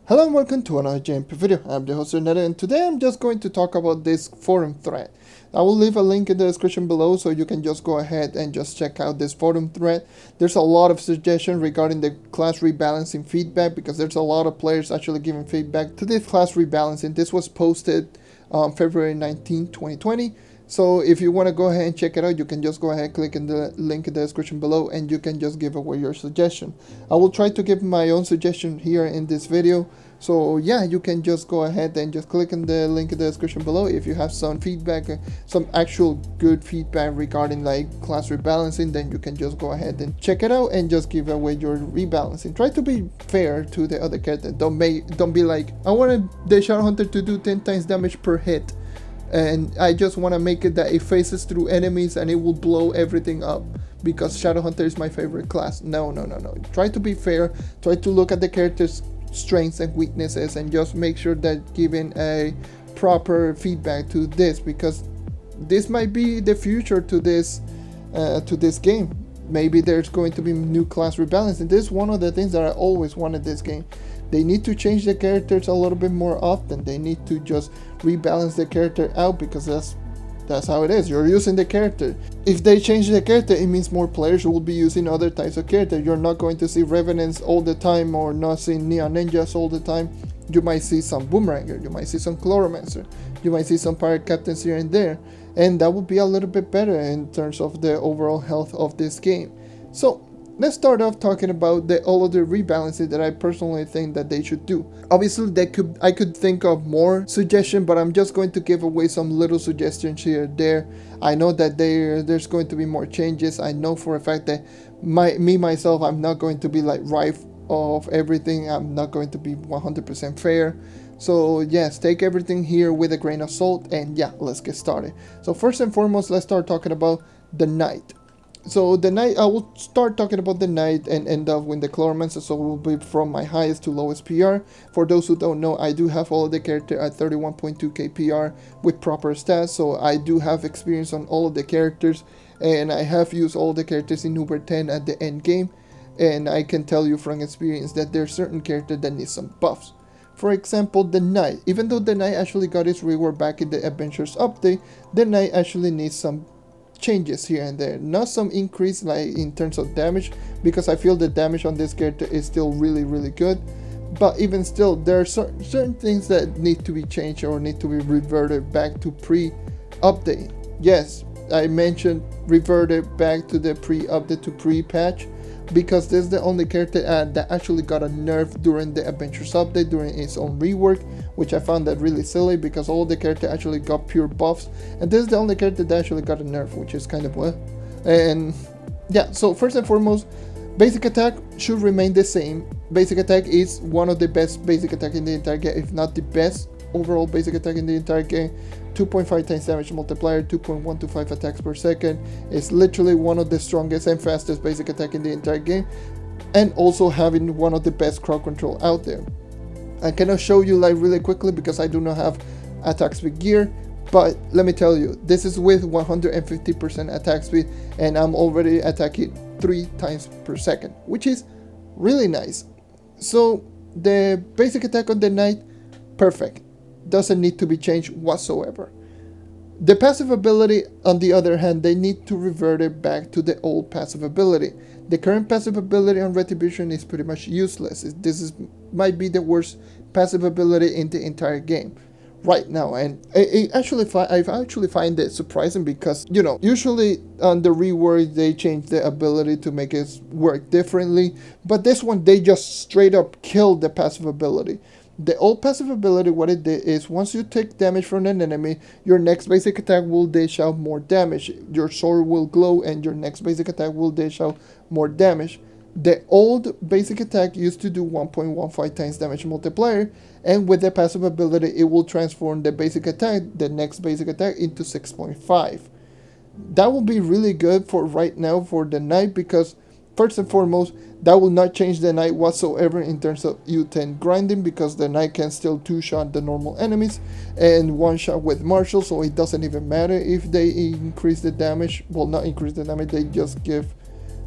Hello and welcome to another JNMG video. I'm the host JonNario, and today I'm just going to talk about this forum thread. I will leave a link in the description below so you can just go ahead and just check out this forum thread. There's a lot of suggestions regarding the class rebalancing feedback because there's a lot of players actually giving feedback to this class rebalancing. This was posted on February 19, 2020. So if you want to go ahead and check it out, you can just go ahead, click in the link in the description below, and you can just give away your suggestion. I will try to give my own suggestion here in this video. So yeah, you can just go ahead and just click in the link in the description below if you have some feedback, some actual good feedback regarding like class rebalancing. Then you can just go ahead and check it out and just give away your rebalancing. Try to be fair to the other character. Don't be like, I want the Shadow Hunter to do 10 times damage per hit, and I just want to make it that it faces through enemies and it will blow everything up because Shadow Hunter is my favorite class. No. Try to be fair. Try to look at the character's strengths and weaknesses and just make sure that giving a proper feedback to this, because this might be the future to this game. Maybe there's going to be new class rebalancing. This is one of the things that I always wanted this game. They need to change the characters a little bit more often. They need to just rebalance the character out because that's how it is. You're using the character. If they change the character, it means more players will be using other types of character. You're not going to see Revenants all the time or not seeing Neon Ninjas all the time. You might see some Boomeranger, you might see some Chloromancer, you might see some pirate captains here and there, and that would be a little bit better in terms of the overall health of this game. So let's start off talking about all of the rebalancing that I personally think that they should do. Obviously, I could think of more suggestions, but I'm just going to give away some little suggestions here and there. I know that there's going to be more changes. I know for a fact that myself, I'm not going to be like right of everything. I'm not going to be 100% fair. So yes, take everything here with a grain of salt, and yeah, let's get started. So first and foremost, let's start talking about the Knight. So the Knight, I will start talking about the Knight and end up with the Chloromancer, so it will be from my highest to lowest PR. For those who don't know, I do have all of the character at 31.2k PR with proper stats, so I do have experience on all of the characters, and I have used all the characters in Uber 10 at the end game, and I can tell you from experience that there are certain characters that need some buffs. For example, the Knight. Even though the Knight actually got its reward back in the Adventures update, the Knight actually needs some changes here and there, not some increase like in terms of damage, because I feel the damage on this character is still really good, but even still there are certain things that need to be changed or need to be reverted back to pre-update. Yes, I mentioned reverted back to the pre-update to pre-patch because this is the only character that actually got a nerf during the Adventures update, during its own rework, which I found that really silly because all the character actually got pure buffs, and this is the only character that actually got a nerf, which is kind of well. And yeah, so first and foremost, basic attack should remain the same. Basic attack is one of the best basic attack in the entire game, if not the best overall basic attack in the entire game. 2.5 times damage multiplier, 2.125 attacks per second. It's literally one of the strongest and fastest basic attack in the entire game, and also having one of the best crowd control out there. I cannot show you like really quickly because I do not have attack speed gear, but let me tell you, this is with 150% attack speed, and I'm already attacking 3 times per second, which is really nice. So the basic attack on the Knight, perfect. Doesn't need to be changed whatsoever. The passive ability, on the other hand, they need to revert it back to the old passive ability. The current passive ability on Retribution is pretty much useless. Might be the worst passive ability in the entire game right now, and I actually find it surprising because, you know, usually on the rework they change the ability to make it work differently, but this one they just straight up killed the passive ability. The old passive ability, what it did is once you take damage from an enemy, your next basic attack will dish out more damage. Your sword will glow and your next basic attack will dish out more damage. The old basic attack used to do 1.15 times damage multiplier, and with the passive ability it will transform the basic attack, the next basic attack, into 6.5. That will be really good for right now for the Knight because first and foremost, that will not change the Knight whatsoever in terms of U10 grinding, because the Knight can still 2-shot the normal enemies and 1-shot with Marshall, so it doesn't even matter if they increase the damage. Well, not increase the damage, they just give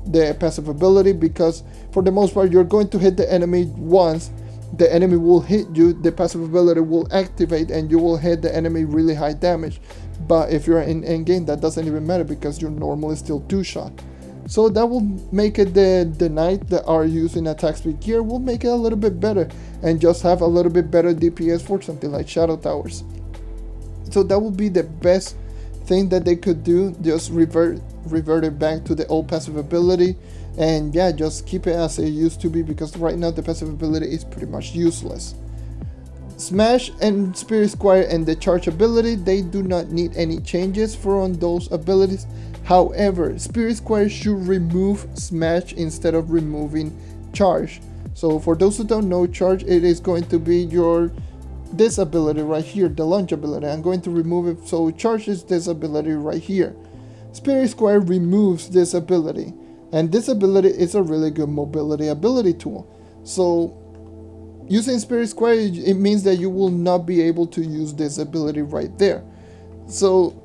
the passive ability, because for the most part you're going to hit the enemy once the enemy will hit you, the passive ability will activate and you will hit the enemy really high damage. But if you're in endgame, that doesn't even matter because you're normally still 2-shot. So that will make it the knight that are using attack speed gear will make it a little bit better and just have a little bit better DPS for something like Shadow Towers. So that will be the best thing that they could do, just revert it back to the old passive ability, and yeah, just keep it as it used to be, because right now the passive ability is pretty much useless. Smash and Spirit Squire and the charge ability, they do not need any changes on those abilities. However, Spirit Squire should remove Smash instead of removing charge. So for those who don't know, charge, it is going to be this ability right here, the launch ability. I'm going to remove it, so charge is this ability right here. Spirit Squire removes this ability, and this ability is a really good mobility ability tool. So using Spirit Squire, it means that you will not be able to use this ability right there. So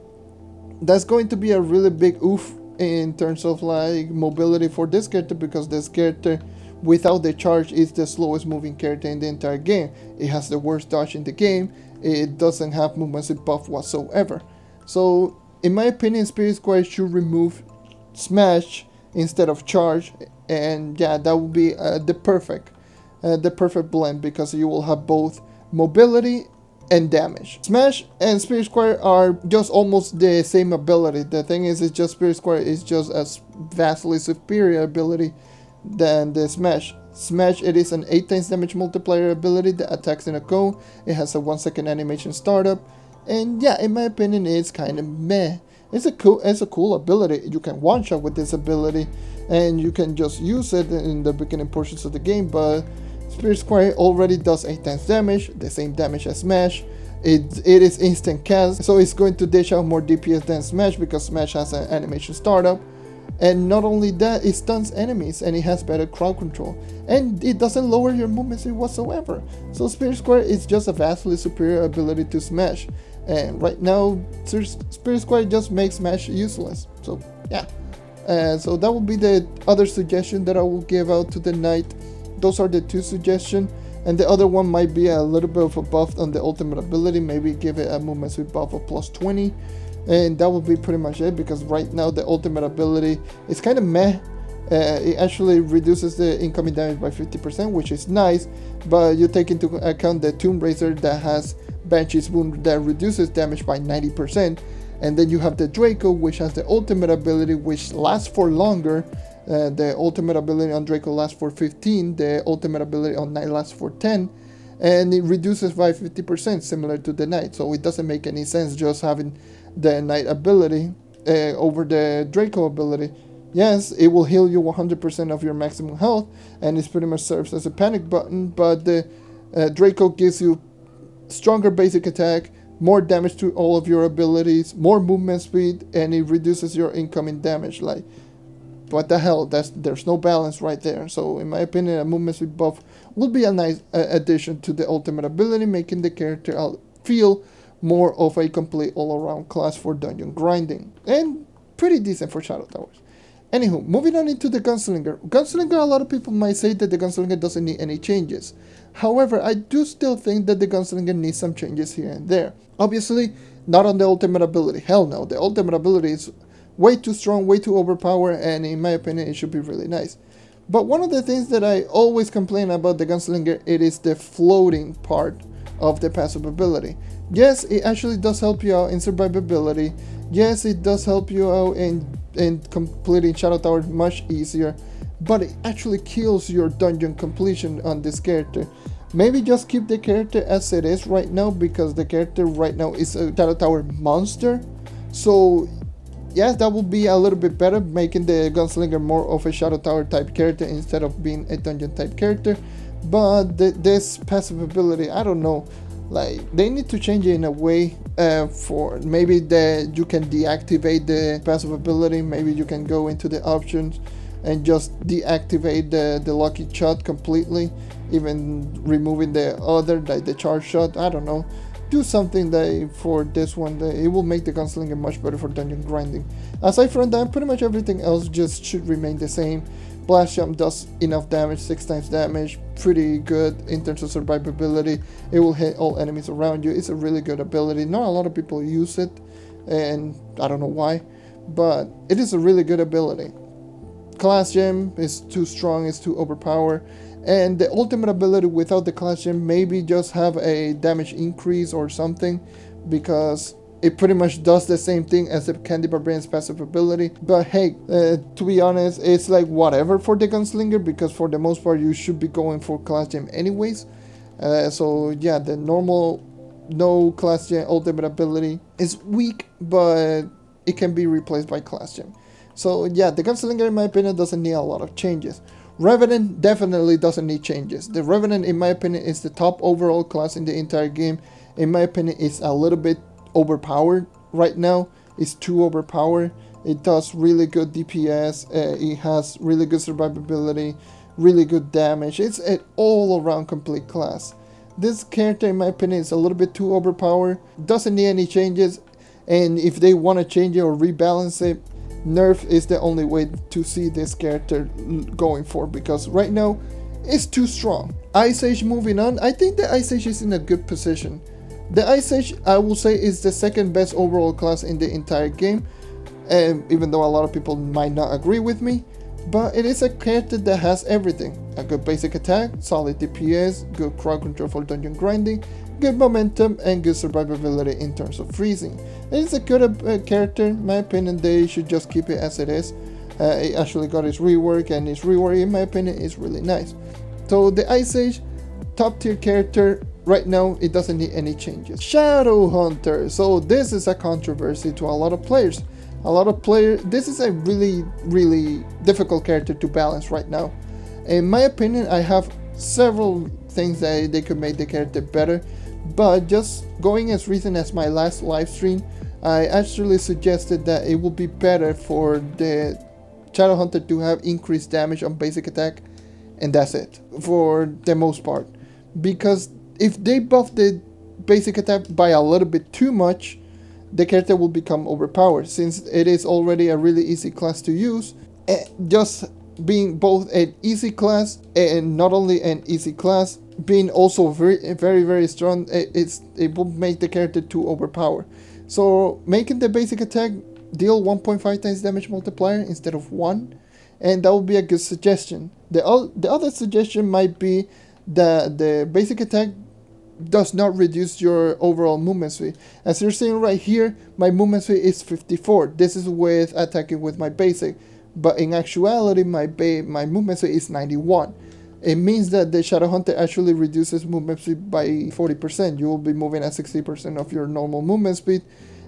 that's going to be a really big oof in terms of like mobility for this character, because this character without the charge is the slowest moving character in the entire game. It has the worst dodge in the game. It doesn't have movement speed buff whatsoever. So in my opinion, Spirit Squire should remove Smash instead of charge, and yeah, that would be the perfect blend, because you will have both mobility and damage. Smash and Spirit Squire are just almost the same ability. The thing is, it's just Spirit Squire is just a vastly superior ability than the Smash. Smash, it is an 8 times damage multiplier ability that attacks in a cone. It has a 1-second animation startup, and yeah, in my opinion, it's kind of meh. It's a cool ability. You can one-shot with this ability, and you can just use it in the beginning portions of the game, but Spirit Squire already does 8 times damage, the same damage as Smash. It is instant cast, so it's going to dish out more DPS than Smash, because Smash has an animation startup. And not only that, it stuns enemies and it has better crowd control, and it doesn't lower your movement speed whatsoever. So Spirit Squire is just a vastly superior ability to Smash, and right now Spirit Squire just makes Smash useless. So yeah, so that will be the other suggestion that I will give out to the knight. Those are the two suggestions, and the other one might be a little bit of a buff on the ultimate ability. Maybe give it a movement speed buff of +20. And that will be pretty much it, because right now the ultimate ability is kind of meh. It actually reduces the incoming damage by 50%, which is nice, but you take into account the Tomb Raiser that has Banshee's Wound that reduces damage by 90%, and then you have the Draco, which has the ultimate ability which lasts for longer. The ultimate ability on Draco lasts for 15, the ultimate ability on Knight lasts for 10, and it reduces by 50%, similar to the Knight. So it doesn't make any sense just having the Knight ability over the Draco ability. Yes, it will heal you 100% of your maximum health, and it pretty much serves as a panic button, but the Draco gives you stronger basic attack, more damage to all of your abilities, more movement speed, and it reduces your incoming damage. Like, what the hell, there's no balance right there. So in my opinion, a movement speed buff will be a nice addition to the ultimate ability, making the character feel more of a complete all-around class for dungeon grinding, and pretty decent for Shadow Towers. Anywho, moving on into the Gunslinger. Gunslinger, a lot of people might say that the Gunslinger doesn't need any changes. However, I do still think that the Gunslinger needs some changes here and there. Obviously, not on the ultimate ability. Hell no, the ultimate ability is way too strong, way too overpowered, and in my opinion, it should be really nice. But one of the things that I always complain about the Gunslinger, it is the floating part of the passive ability. Yes, it actually does help you out in survivability. Yes, it does help you out in completing Shadow Tower much easier, but it actually kills your dungeon completion on this character. Maybe just keep the character as it is right now, because the character right now is a Shadow Tower monster. So yes, that will be a little bit better, making the Gunslinger more of a Shadow Tower type character instead of being a dungeon type character. But this passive ability, I don't know, like they need to change it in a way for maybe that you can deactivate the passive ability. Maybe you can go into the options and just deactivate the lucky shot completely, even removing the other, like the charge shot. I don't know, do something that for this one that it will make the Gunslinger much better for dungeon grinding. Aside from that, pretty much everything else just should remain the same. Blast Jump does enough damage, 6 times damage, pretty good in terms of survivability. It will hit all enemies around you. It's a really good ability. Not a lot of people use it, and I don't know why, but it is a really good ability. Class Gem is too strong, it's too overpowered, and the ultimate ability without the Class Gem maybe just have a damage increase or something, because it pretty much does the same thing as the Candy Barbarian's passive ability. But hey, to be honest, it's like whatever for the Gunslinger, because for the most part you should be going for Class Gem anyways. So yeah, the normal no Class Gem ultimate ability is weak, but it can be replaced by Class Gem. So yeah, the Gunslinger in my opinion doesn't need a lot of changes. Revenant definitely doesn't need changes. The Revenant in my opinion is the top overall class in the entire game. In my opinion, it's a little bit overpowered right now. It's too overpowered. It does really good DPS. It has really good survivability, really good damage. It's an all-around complete class. This character, in my opinion, is a little bit too overpowered. Doesn't need any changes. And if they want to change it or rebalance it, nerf is the only way to see this character going for, because right now it's too strong. Ice Age, moving on. I think the Ice Age is in a good position. The Ice Age, I will say, is the second best overall class in the entire game, even though a lot of people might not agree with me. But it is a character that has everything. A good basic attack, solid DPS, good crowd control for dungeon grinding, good momentum, and good survivability in terms of freezing. It is a good character. In my opinion, they should just keep it as it is. It actually got its rework, and its rework, in my opinion, is really nice. So the Ice Age, top tier character. Right now, it doesn't need any changes. Shadow Hunter. So this is a controversy to a lot of players. This is a really difficult character to balance right now. In my opinion, I have several things that they could make the character better, but just going as recent as my last live stream, I actually suggested that it would be better for the Shadow Hunter to have increased damage on basic attack, and that's it for the most part. Because if they buff the basic attack by a little bit too much, the character will become overpowered, since it is already a really easy class to use. Just being both an easy class, and not only an easy class, being also very strong, it will make the character too overpowered. So making the basic attack deal 1.5 times damage multiplier instead of 1, and that would be a good suggestion. The other suggestion might be that the basic attack does not reduce your overall movement speed. As you're seeing right here, my movement speed is 54. This is with attacking with my basic, but in actuality my movement speed is 91. It means that the Shadow Hunter actually reduces movement speed by 40%. You will be moving at 60% of your normal movement speed,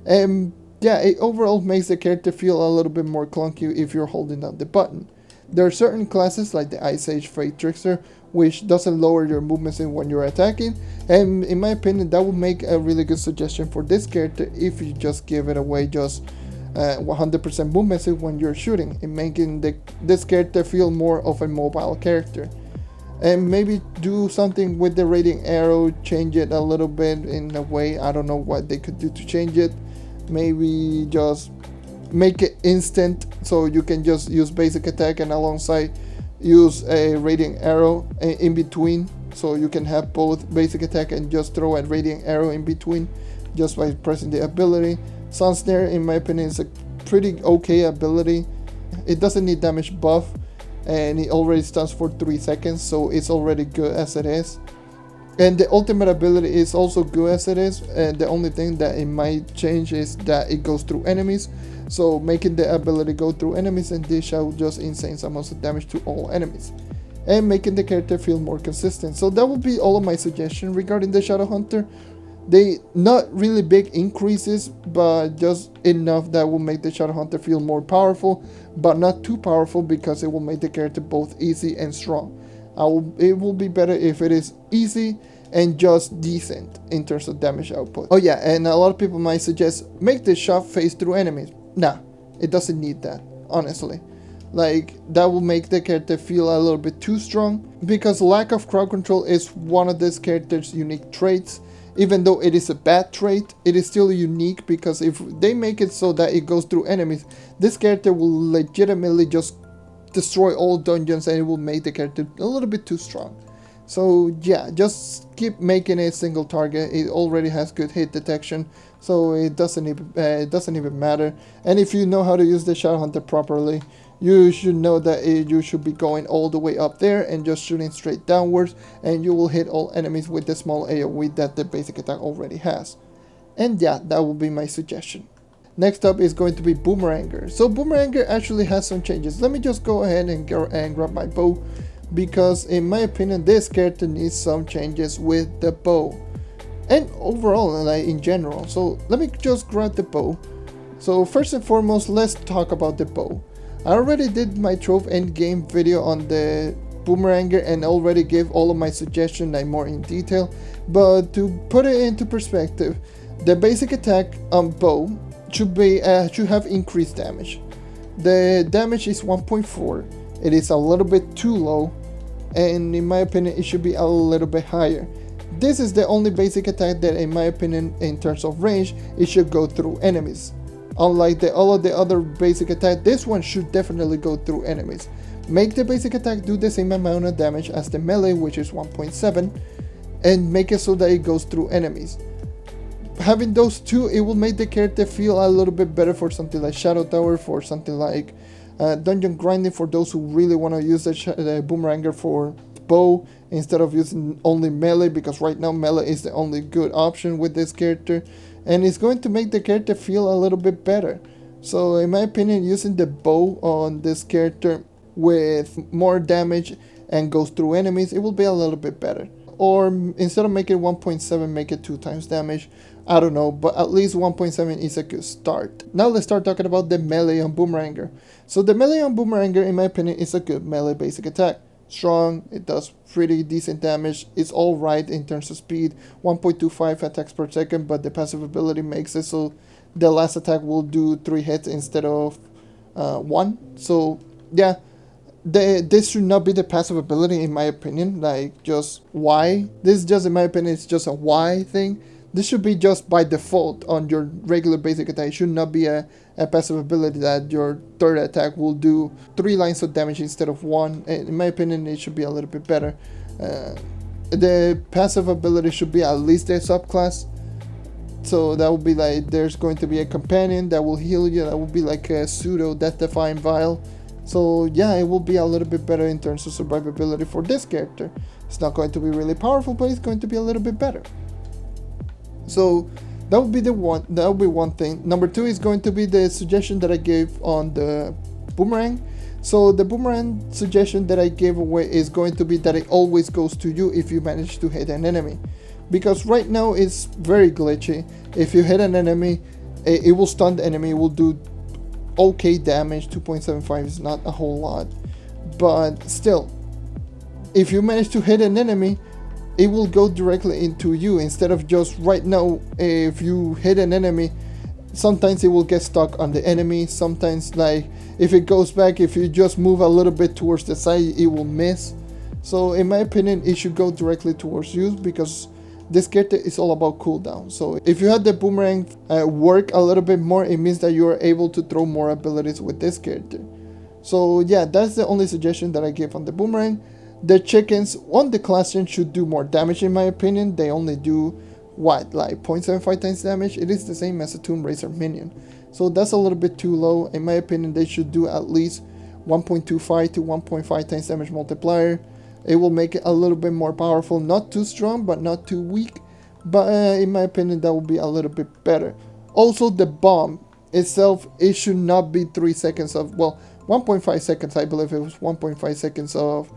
and yeah, it overall makes the character feel a little bit more clunky if you're holding down the button. There are certain classes like the Ice Age Fae Trickster which doesn't lower your movement speed when you're attacking, and in my opinion that would make a really good suggestion for this character if you just give it away just 100% movement speed when you're shooting, and making this character feel more of a mobile character. And maybe do something with the radiant arrow, change it a little bit in a way. I don't know what they could do to change it. Maybe just make it instant, so you can just use basic attack and alongside use a radiant arrow in between, so you can have both basic attack and just throw a radiant arrow in between just by pressing the ability. Sun Snare, in my opinion, is a pretty okay ability. It doesn't need damage buff, and it already stuns for 3 seconds, so it's already good as it is. And the ultimate ability is also good as it is, and the only thing that it might change is that it goes through enemies, so making the ability go through enemies and dish out just insane amounts of damage to all enemies, and making the character feel more consistent. So that would be all of my suggestions regarding the Shadow Hunter. They not really big increases, but just enough that will make the Shadow Hunter feel more powerful, but not too powerful, because it will make the character both easy and strong. It will be better if it is easy and just decent in terms of damage output. Oh yeah, and a lot of people might suggest make the shot phase through enemies. Nah, it doesn't need that, honestly. Like, that will make the character feel a little bit too strong, because lack of crowd control is one of this character's unique traits. Even though it is a bad trait, it is still unique, because if they make it so that it goes through enemies, this character will legitimately just destroy all dungeons, and it will make the character a little bit too strong. So yeah, just keep making a single target. It already has good hit detection, so it doesn't even matter. And if you know how to use the Shadow Hunter properly, you should know that you should be going all the way up there and just shooting straight downwards, and you will hit all enemies with the small AoE that the basic attack already has. And yeah, that will be my suggestion. Next up is going to be Boomeranger. So Boomeranger actually has some changes. Let me just go ahead and grab my bow, because in my opinion this character needs some changes with the bow and overall, like in general. So let me just grab the bow. So first and foremost, let's talk about the bow. I already did my Trove endgame video on the Boomeranger and already gave all of my suggestions like more in detail, but to put it into perspective, the basic attack on bow should have increased damage. The damage is 1.4. It is a little bit too low, and in my opinion it should be a little bit higher. This is the only basic attack that in my opinion in terms of range it should go through enemies. Unlike all of the other basic attack, this one should definitely go through enemies. Make the basic attack do the same amount of damage as the melee, which is 1.7, and make it so that it goes through enemies. Having those two, it will make the character feel a little bit better for something like Shadow Tower, for something like dungeon grinding, for those who really want to use the Boomeranger for bow instead of using only melee, because right now melee is the only good option with this character, and it's going to make the character feel a little bit better. So in my opinion, using the bow on this character with more damage and goes through enemies, it will be a little bit better. Or instead of making 1.7, make it 2 times damage. I don't know, but at least 1.7 is a good start. Now let's start talking about the melee on Boomeranger. So the melee on Boomeranger, in my opinion, is a good melee basic attack. Strong, it does pretty decent damage, it's alright in terms of speed, 1.25 attacks per second, but the passive ability makes it so the last attack will do 3 hits instead of 1. So yeah, this should not be the passive ability in my opinion, like just why. This just in my opinion is just a why thing. This should be just by default on your regular basic attack. It should not be a passive ability that your third attack will do 3 lines of damage instead of 1. In my opinion, it should be a little bit better. The passive ability should be at least a subclass. So that will be like, there's going to be a companion that will heal you. That will be like a pseudo death-defying vial. So yeah, it will be a little bit better in terms of survivability for this character. It's not going to be really powerful, but it's going to be a little bit better. So that would be one thing. Number 2 is going to be the suggestion that I gave on the Boomerang. So the Boomerang suggestion that I gave away is going to be that it always goes to you if you manage to hit an enemy. Because right now it's very glitchy. If you hit an enemy, it will stun the enemy, it will do okay damage. 2.75 is not a whole lot. But still, if you manage to hit an enemy, it will go directly into you instead of just right now. If you hit an enemy, sometimes it will get stuck on the enemy. Sometimes, like if it goes back, if you just move a little bit towards the side, it will miss. So in my opinion, it should go directly towards you, because this character is all about cooldown. So if you had the Boomerang work a little bit more, it means that you are able to throw more abilities with this character. So yeah, that's the only suggestion that I give on the Boomerang. The chickens on the class gen should do more damage in my opinion. They only do what, like 0.75 times damage? It is the same as a Tomb Raiser minion. So that's a little bit too low. In my opinion, they should do at least 1.25 to 1.5 times damage multiplier. It will make it a little bit more powerful. Not too strong, but not too weak. But in my opinion, that will be a little bit better. Also, the bomb itself, it should not be 3 seconds of, well, 1.5 seconds. I believe it was 1.5 seconds of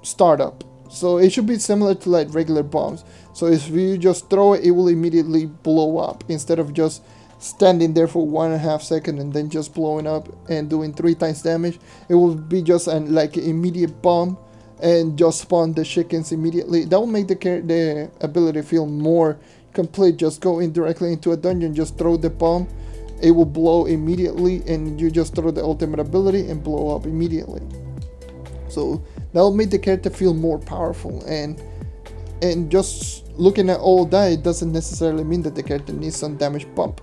startup. So it should be similar to like regular bombs. So if you just throw it, it will immediately blow up instead of just standing there for 1.5 seconds and then just blowing up and doing 3 times damage. It will be just like an immediate bomb and just spawn the chickens immediately. That will make the ability feel more complete. Just go in directly into a dungeon, just throw the bomb, it will blow immediately, and you just throw the ultimate ability and blow up immediately. So that will make the character feel more powerful, and just looking at all that, it doesn't necessarily mean that the character needs some damage bump.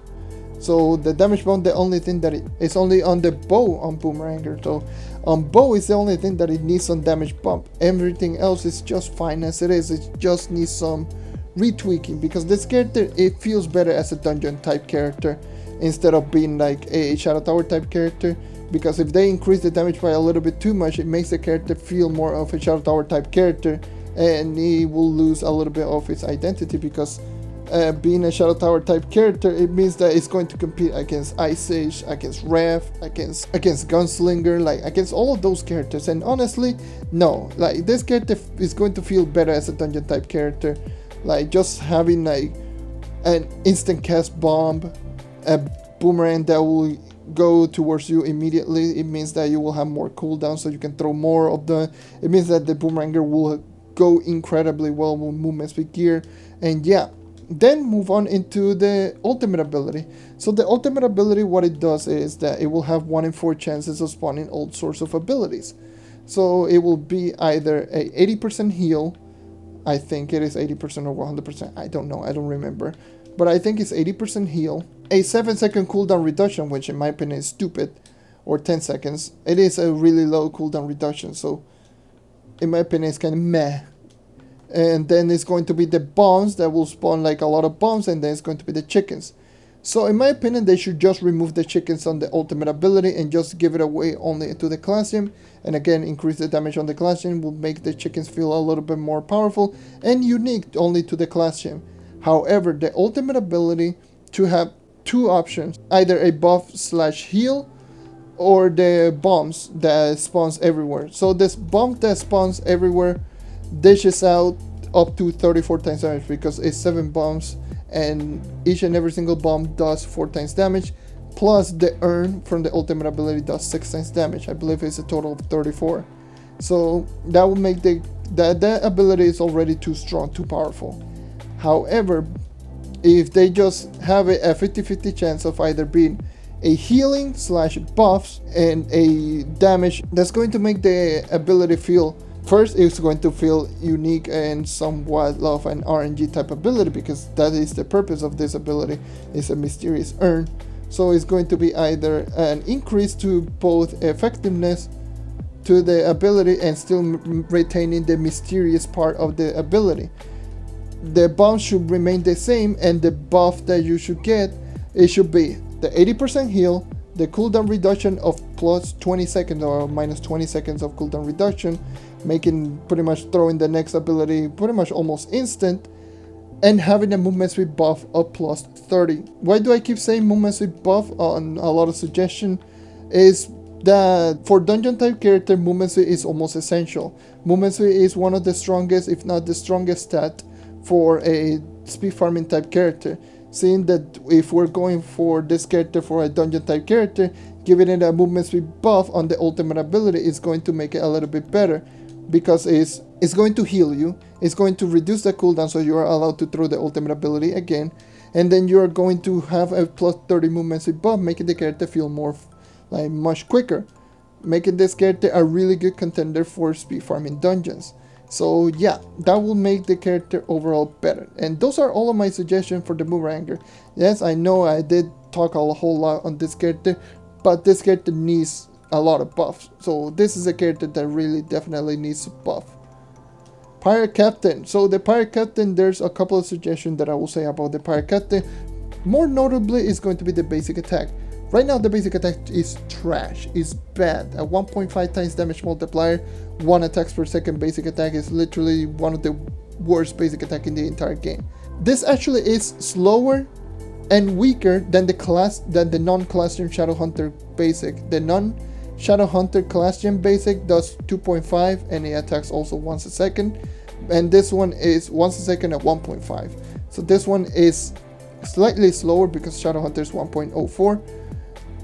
So the damage bump, the only thing that it is only on the bow on Boomeranger. So on bow is the only thing that it needs some damage bump. Everything else is just fine as it is. It just needs some retweaking, because this character, it feels better as a dungeon type character instead of being like a Shadow Tower type character. Because if they increase the damage by a little bit too much, it makes the character feel more of a Shadow Tower type character, and he will lose a little bit of its identity, because being a Shadow Tower type character, it means that it's going to compete against Ice Age, against Rev, against Gunslinger, like against all of those characters. And honestly, no, like this character is going to feel better as a dungeon type character. Like just having like an instant cast bomb, a boomerang that will go towards you immediately. It means that you will have more cooldown, so you can throw more of the. It means that the Boomeranger will go incredibly well with movement speed gear. And yeah, then move on into the ultimate ability. So the ultimate ability, what it does is that it will have 1 in 4 chances of spawning all sorts of abilities. So it will be either a 80% heal. I think it is 80% or 100%. I don't know. I don't remember. But I think it's 80% heal. A 7-second cooldown reduction, which in my opinion is stupid. Or 10 seconds. It is a really low cooldown reduction. So in my opinion, it's kind of meh. And then it's going to be the bombs that will spawn like a lot of bombs. And then it's going to be the chickens. So in my opinion, they should just remove the chickens on the ultimate ability and just give it away only to the Classium. And again, increase the damage on the Classium will make the chickens feel a little bit more powerful and unique only to the Classium. However, the ultimate ability to have 2 options, either a buff/heal or the bombs that spawns everywhere. So this bomb that spawns everywhere dishes out up to 34 times damage, because it's 7 bombs and each and every single bomb does 4 times damage, plus the urn from the ultimate ability does 6 times damage. I believe it's a total of 34. So that will make that ability is already too strong, too powerful. However, if they just have a 50-50 chance of either being a healing/buffs and a damage, that's going to make the ability feel, first it's going to feel unique and somewhat of an RNG type ability, because that is the purpose of this ability, is a mysterious urn. So it's going to be either an increase to both effectiveness to the ability and still retaining the mysterious part of the ability. The bombs should remain the same, and the buff that you should get, it should be the 80% heal, the cooldown reduction of plus 20 seconds or minus 20 seconds of cooldown reduction, making pretty much throwing the next ability pretty much almost instant, and having a movement speed buff of plus 30. Why do I keep saying movement speed buff on a lot of suggestion? Is that for dungeon type character, movement speed is almost essential. Movement speed is one of the strongest, if not the strongest stat for a speed farming type character. Seeing that if we're going for this character for a dungeon type character, giving it a movement speed buff on the ultimate ability is going to make it a little bit better, because it's going to heal you, it's going to reduce the cooldown so you are allowed to throw the ultimate ability again, and then you're going to have a plus 30 movement speed buff, making the character feel more like much quicker, making this character a really good contender for speed farming dungeons. So yeah, that will make the character overall better. And those are all of my suggestions for the Boomeranger. Yes, I know I did talk a whole lot on this character, but this character needs a lot of buffs. So this is a character that really definitely needs a buff. Pirate Captain. So the Pirate Captain, there's a couple of suggestions that I will say about the Pirate Captain. More notably is going to be the basic attack. Right now the basic attack is trash, it's bad. At 1.5 times damage multiplier, 1 attacks per second basic attack is literally one of the worst basic attack in the entire game. This actually is slower and weaker than the non-Classium Shadow Hunter basic. The non-Shadow Hunter Classium basic does 2.5 and it attacks also once a second. And this one is once a second at 1.5. So this one is slightly slower because Shadow Hunter is 1.04.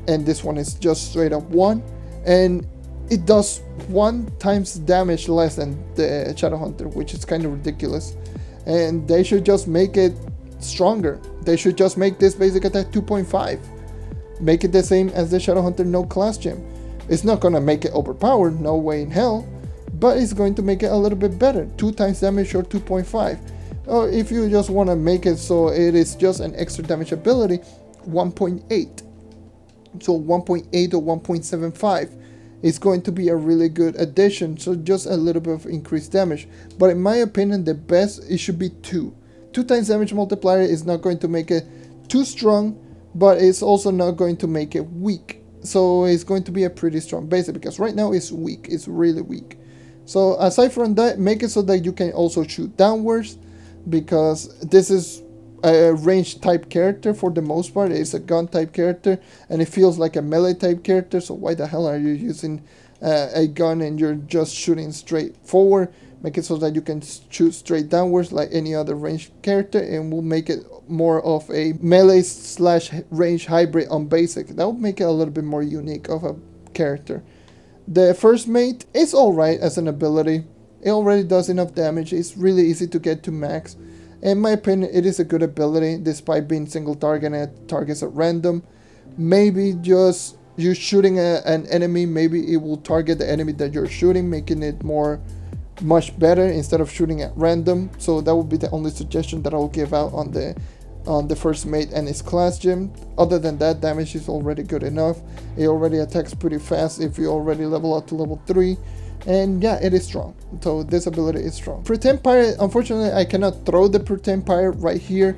And this one is just straight up 1, and it does 1 times damage less than the Shadow Hunter, which is kind of ridiculous. And they should just make it stronger. They should just make this basic attack 2.5, make it the same as the Shadow Hunter no class gem. It's not gonna make it overpowered, no way in hell, but it's going to make it a little bit better, 2 times damage or 2.5. Or if you just want to make it so it is just an extra damage ability, 1.8. So 1.8 or 1.75 is going to be a really good addition. So just a little bit of increased damage. But in my opinion, the best, it should be 2. 2 times damage multiplier is not going to make it too strong, but it's also not going to make it weak. So it's going to be a pretty strong basic, because right now it's weak. It's really weak. So aside from that, make it so that you can also shoot downwards, because this is a range type character for the most part. It's a gun type character, and it feels like a melee type character. So why the hell are you using a gun and you're just shooting straight forward? Make it so that you can shoot straight downwards like any other range character, and we'll make it more of a melee slash range hybrid on basic. That will make it a little bit more unique of a character. The first mate is alright as an ability. It already does enough damage. It's really easy to get to max. In my opinion, it is a good ability despite being single target and it targets at random. Maybe just you shooting an enemy, maybe it will target the enemy that you're shooting, making it much better instead of shooting at random. So that would be the only suggestion that I will give out on the first mate and his class gym. Other than that, damage is already good enough. It already attacks pretty fast if you already level up to level 3. And yeah, it is strong. So this ability is strong. Pretend Pirate, unfortunately I cannot throw the Pretend Pirate right here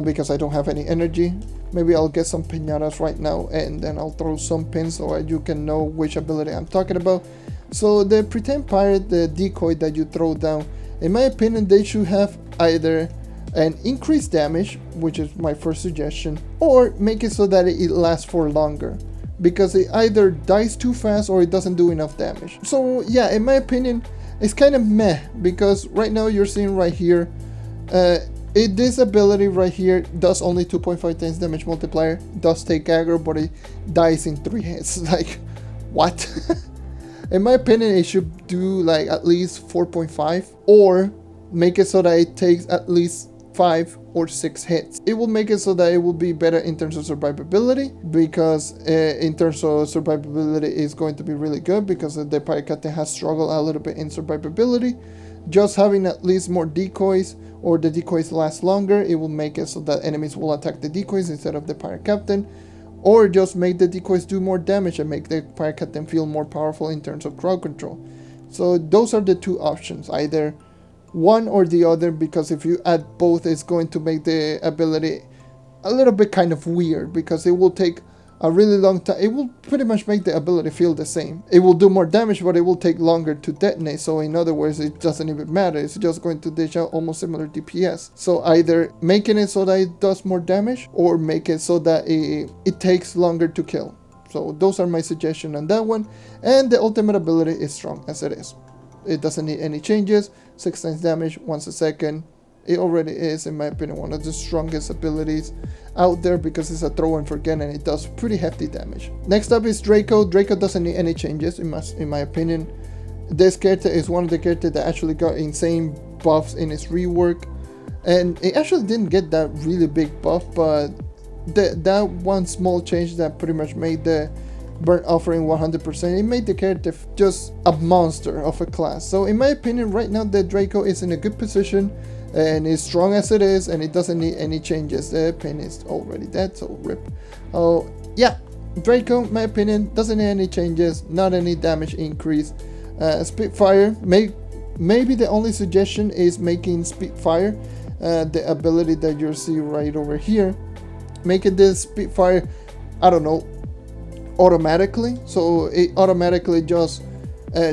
because I don't have any energy. Maybe I'll get some piñatas right now and then I'll throw some pins so you can know which ability I'm talking about. So the Pretend Pirate, the decoy that you throw down, in my opinion they should have either an increased damage, which is my first suggestion, or make it so that it lasts for longer, because it either dies too fast or it doesn't do enough damage. So yeah, in my opinion, it's kind of meh, because right now you're seeing right here, this ability right here does only 2.5 times damage multiplier, does take aggro, but it dies in 3 hits. Like, what? In my opinion, it should do like at least 4.5, or make it so that it takes at least 5 or 6 hits. It will make it so that it will be better in terms of survivability, because in terms of survivability is going to be really good, because the Pirate Captain has struggled a little bit in survivability. Just having at least more decoys, or the decoys last longer, it will make it so that enemies will attack the decoys instead of the Pirate Captain, or just make the decoys do more damage and make the Pirate Captain feel more powerful in terms of crowd control. So those are the 2 options, either one or the other, because if you add both, it's going to make the ability a little bit kind of weird, because it will take a really long time. It will pretty much make the ability feel the same. It will do more damage, but it will take longer to detonate. So in other words, it doesn't even matter. It's just going to dish out almost similar DPS. So either making it so that it does more damage, or make it so that it takes longer to kill. So those are my suggestions on that one. And the ultimate ability is strong as it is. It doesn't need any changes. 6 times damage once a second. It already is, in my opinion, one of the strongest abilities out there, because it's a throw and forget and it does pretty hefty damage. Next up is Draco. Draco doesn't need any changes in my opinion. This character is one of the characters that actually got insane buffs in its rework, and it actually didn't get that really big buff, but that one small change that pretty much made the Burnt Offering 100%, it made the character just a monster of a class. So in my opinion, right now the Draco is in a good position and is strong as it is, and it doesn't need any changes. The pin is already dead, so rip. Oh yeah, Draco, my opinion, doesn't need any changes, not any damage increase. Spitfire, maybe the only suggestion is making Spitfire, the ability that you see right over here, making this Spitfire, I don't know, automatically, so it automatically just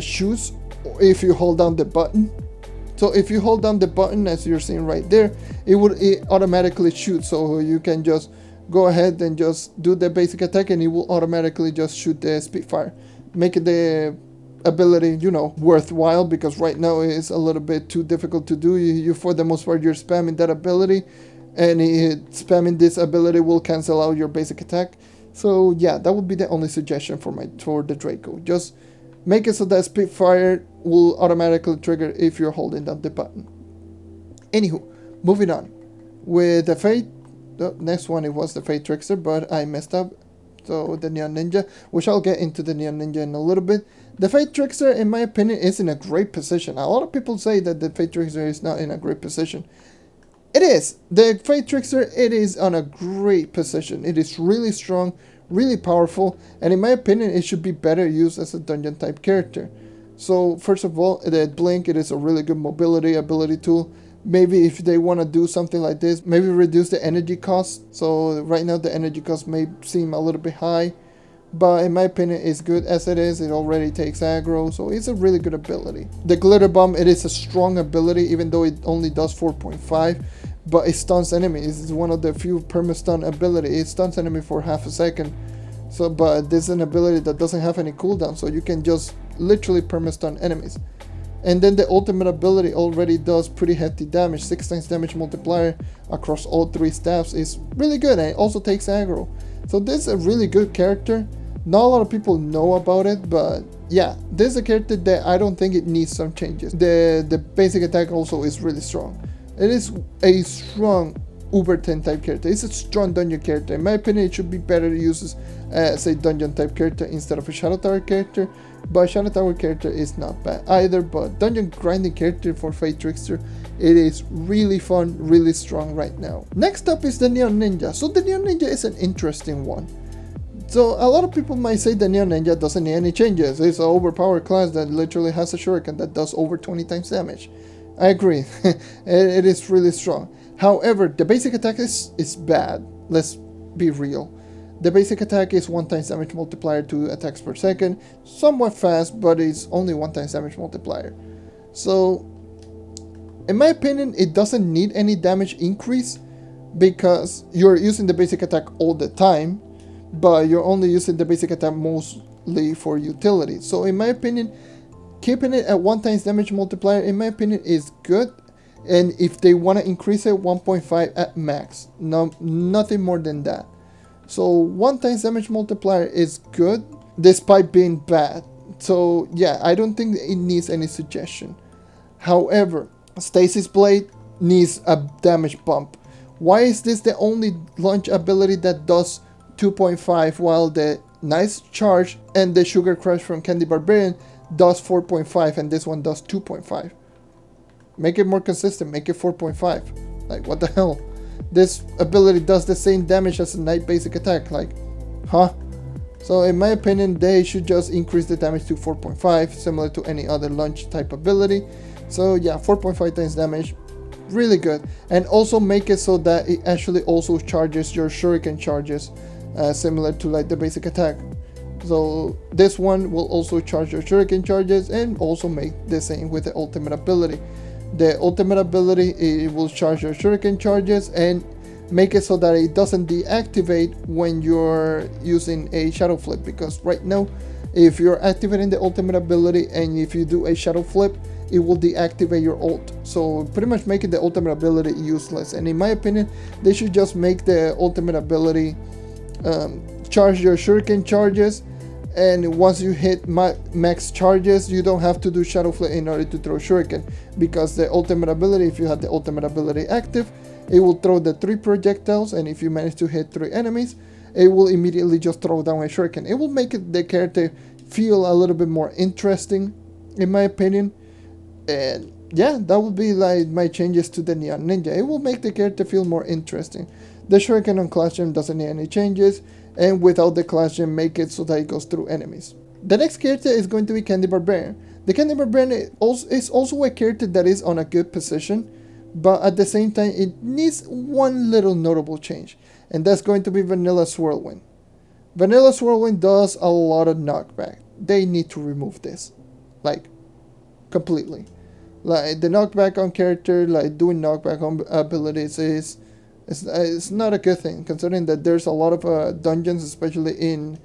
shoots if you hold down the button. So if you hold down the button, as you're seeing right there, it automatically shoots. So you can just go ahead and just do the basic attack and it will automatically just shoot the Spitfire. Make the ability, you know, worthwhile, because right now it's a little bit too difficult to do. You for the most part, you're spamming that ability, and spamming this ability will cancel out your basic attack. So yeah, that would be the only suggestion for the Draco. Just make it so that Spitfire will automatically trigger if you're holding down the button. Anywho, moving on. With the Fae, the next one, it was the Fae Trickster, but I messed up. So the Neon Ninja, which I'll get into the Neon Ninja in a little bit. The Fae Trickster, in my opinion, is in a great position. A lot of people say that the Fae Trickster is not in a great position. It is. The Fae Trickster, it is on a great position. It is really strong, really powerful, and in my opinion, it should be better used as a dungeon type character. So first of all, the Blink, it is a really good mobility ability tool. Maybe if they want to do something like this, maybe reduce the energy cost. So right now the energy cost may seem a little bit high, but in my opinion it's good as it is. It already takes aggro, so it's a really good ability. The Glitter Bomb, it is a strong ability even though it only does 4.5, but it stuns enemies. It's one of the few perma-stun ability. It stuns enemy for half a second. So, but this is an ability that doesn't have any cooldown, so you can just literally perma-stun enemies. And then the ultimate ability already does pretty hefty damage. 6 times damage multiplier across all 3 staffs is really good, and it also takes aggro. So this is a really good character. Not a lot of people know about it, but yeah, this is a character that I don't think it needs some changes. The basic attack also is really strong. It is a strong Uber 10 type character. It's a strong dungeon character. In my opinion, it should be better used as a dungeon type character instead of a Shadow Tower character. But Shadow Tower character is not bad either. But dungeon grinding character for Fae Trickster, it is really fun, really strong right now. Next up is the Neon Ninja. So the Neon Ninja is an interesting one. So a lot of people might say the Neon Ninja doesn't need any changes. It's an overpowered class that literally has a shuriken that does over 20 times damage. I agree. It is really strong. However, the basic attack is bad. Let's be real. The basic attack is 1 times damage multiplier to attacks per second. Somewhat fast, but it's only 1 times damage multiplier. So, in my opinion, it doesn't need any damage increase because you're using the basic attack all the time, but you're only using the basic attack mostly for utility. So, in my opinion, keeping it at 1 times damage multiplier, in my opinion, is good. And if they want to increase it, 1.5 at max. No, nothing more than that. So 1 times damage multiplier is good, despite being bad. So yeah, I don't think it needs any suggestion. However, Stasis Blade needs a damage bump. Why is this the only launch ability that does 2.5 while the Nice Charge and the Sugar Crush from Candy Barbarian does 4.5 and this one does 2.5? Make it more consistent, make it 4.5. Like, what the hell? This ability does the same damage as a Knight basic attack, like, huh? So in my opinion, they should just increase the damage to 4.5, similar to any other launch type ability. So yeah, 4.5 times damage, really good. And also make it so that it actually also charges your shuriken charges, similar to like the basic attack. So this one will also charge your shuriken charges and also make the same with the ultimate ability. The ultimate ability, it will charge your shuriken charges and make it so that it doesn't deactivate when you're using a shadow flip, because right now if you're activating the ultimate ability and if you do a shadow flip, it will deactivate your ult, so pretty much making the ultimate ability useless. And in my opinion, they should just make the ultimate ability charge your shuriken charges, and once you hit max charges, you don't have to do shadow flip in order to throw shuriken, because the ultimate ability, if you have the ultimate ability active, it will throw the 3 projectiles, and if you manage to hit 3 enemies, it will immediately just throw down a shuriken. It will make the character feel a little bit more interesting, in my opinion. And yeah, that would be like my changes to the Neon Ninja. It will make the character feel more interesting. The shuriken on Clash Gem doesn't need any changes, and without the Clash Gem, make it so that it goes through enemies. The next character is going to be Candy Barbarian. The Candy Barbarian is also a character that is on a good position, but at the same time it needs one little notable change, and that's going to be Vanilla Swirlwind. Vanilla Swirlwind does a lot of knockback. They need to remove this, like, completely. Like, the knockback on character, like doing knockback on abilities it's not a good thing, considering that there's a lot of dungeons, especially in